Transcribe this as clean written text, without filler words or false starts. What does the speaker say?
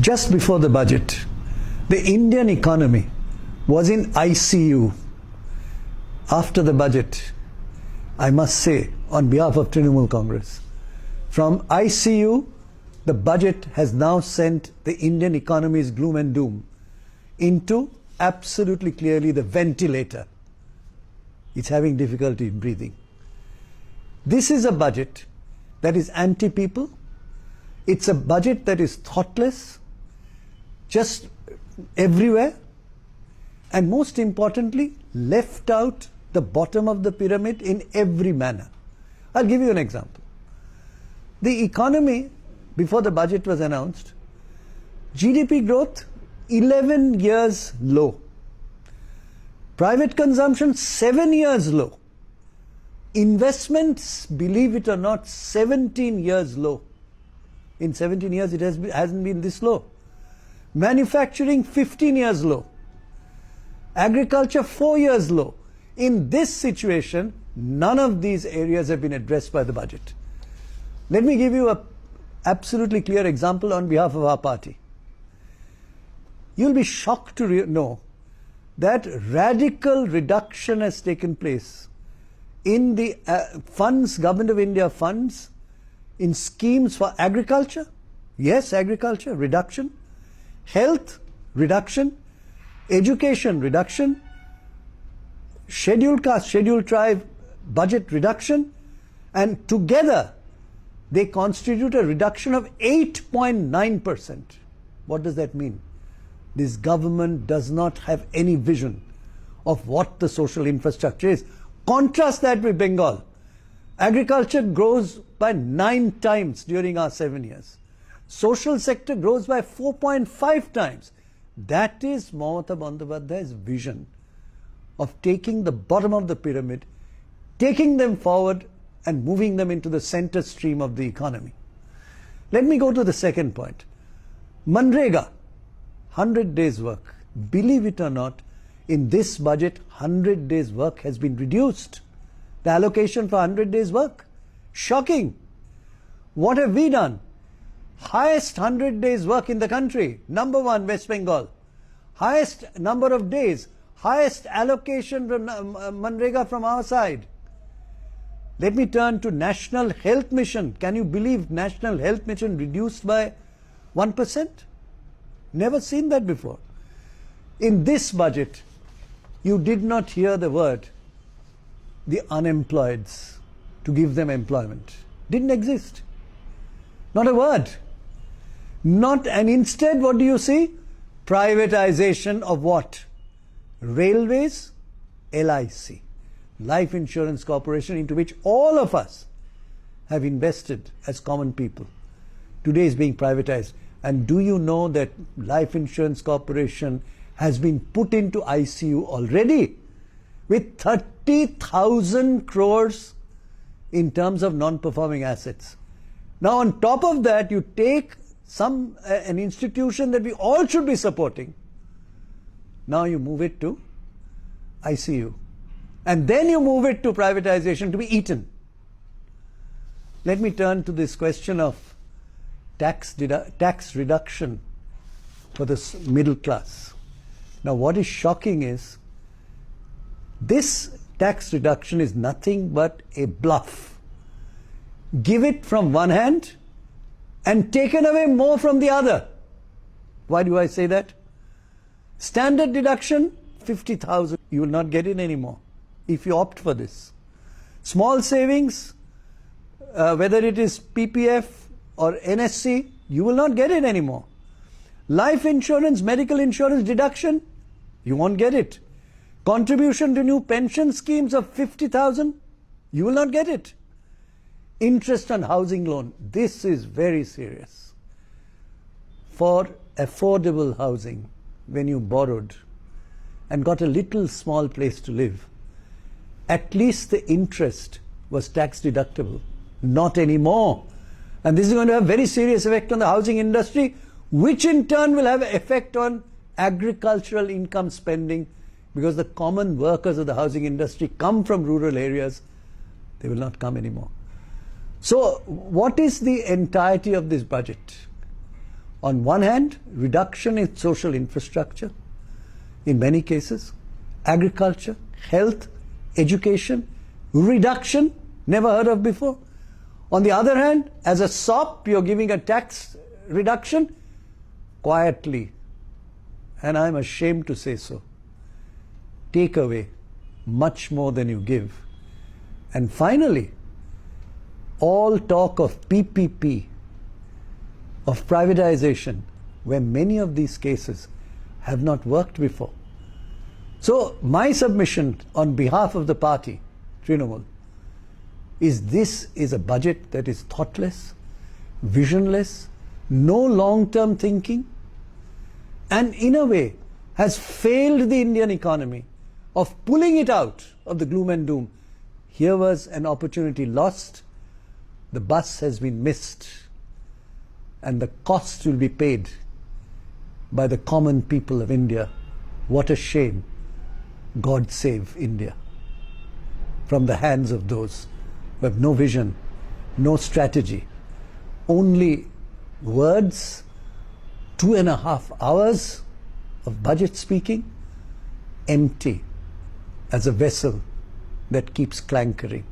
Just before the budget, the Indian economy was in ICU. After the budget, I must say, on behalf of Trinamool Congress, from ICU, the budget has now sent the Indian economy's gloom and doom into absolutely clearly the ventilator. It's having difficulty in breathing. This is a budget that is anti-people. It's a budget that is thoughtless, just everywhere, and most importantly, left out the bottom of the pyramid in every manner. I'll give you an example. The economy, before the budget was announced, GDP growth 11 years low. Private consumption 7 years low. Investments, believe it or not, 17 years low. In 17 years it hasn't been this low. Manufacturing 15 years low. Agriculture 4 years low. In this situation, none of these areas have been addressed by the budget. Let me give you an absolutely clear example on behalf of our party. You'll be shocked to know that radical reduction has taken place in the funds, Government of India funds, in schemes for agriculture. Yes, agriculture, reduction. Health, reduction. Education, reduction. Scheduled caste, scheduled tribe, budget reduction. And together, they constitute a reduction of 8.9%. What does that mean? This government does not have any vision of what the social infrastructure is. Contrast that with Bengal. Agriculture grows by 9 times during our 7 years. Social sector grows by 4.5 times. That is Mamata Bandyopadhyay's vision of taking the bottom of the pyramid, taking them forward and moving them into the center stream of the economy. Let me go to the second point. Manrega, 100 days work. Believe it or not, in this budget, 100 days work has been reduced. The allocation for 100 days work. Shocking. What have we done? Highest 100 days work in the country. Number 1, West Bengal. Highest number of days. Highest allocation from Manrega from our side. Let me turn to National Health Mission. Can you believe National Health Mission reduced by 1%? Never seen that before. In this budget, you did not hear the word the unemployeds, to give them employment. Didn't exist. Not a word. And instead, what do you see? Privatization of what? Railways, LIC, Life Insurance Corporation, into which all of us have invested as common people. Today is being privatized. And do you know that Life Insurance Corporation has been put into ICU already with 30,000 crores in terms of non-performing assets. Now on top of that, you take an institution that we all should be supporting. Now you move it to ICU. And then you move it to privatization to be eaten. Let me turn to this question of tax reduction for the middle class. Now what is shocking is this tax reduction is nothing but a bluff. Give it from one hand and taken away more from the other. Why do I say that? Standard deduction, 50,000. You will not get it anymore if you opt for this. Small savings, whether it is PPF or NSC, you will not get it anymore. Life insurance, medical insurance deduction, you won't get it. Contribution to new pension schemes of 50,000, you will not get it. Interest on housing loan, this is very serious. For affordable housing, when you borrowed and got a little small place to live, at least the interest was tax deductible. Not anymore. And this is going to have very serious effect on the housing industry, which in turn will have an effect on agricultural income spending, because the common workers of the housing industry come from rural areas. They will not come anymore. So what is the entirety of this budget? On one hand, reduction in social infrastructure, in many cases, agriculture, health, education, reduction, never heard of before. On the other hand, as a sop, you're giving a tax reduction quietly, and I'm ashamed to say so. Take away much more than you give. And finally, all talk of PPP, of privatization, where many of these cases have not worked before. So my submission on behalf of the party, Trinamool, is this is a budget that is thoughtless, visionless, no long-term thinking, and in a way has failed the Indian economy of pulling it out of the gloom and doom. Here was an opportunity lost, the bus has been missed, and the cost will be paid by the common people of India. What a shame. God save India from the hands of those who have no vision, no strategy, only words, 2.5 hours of budget speaking, empty as a vessel that keeps clankering.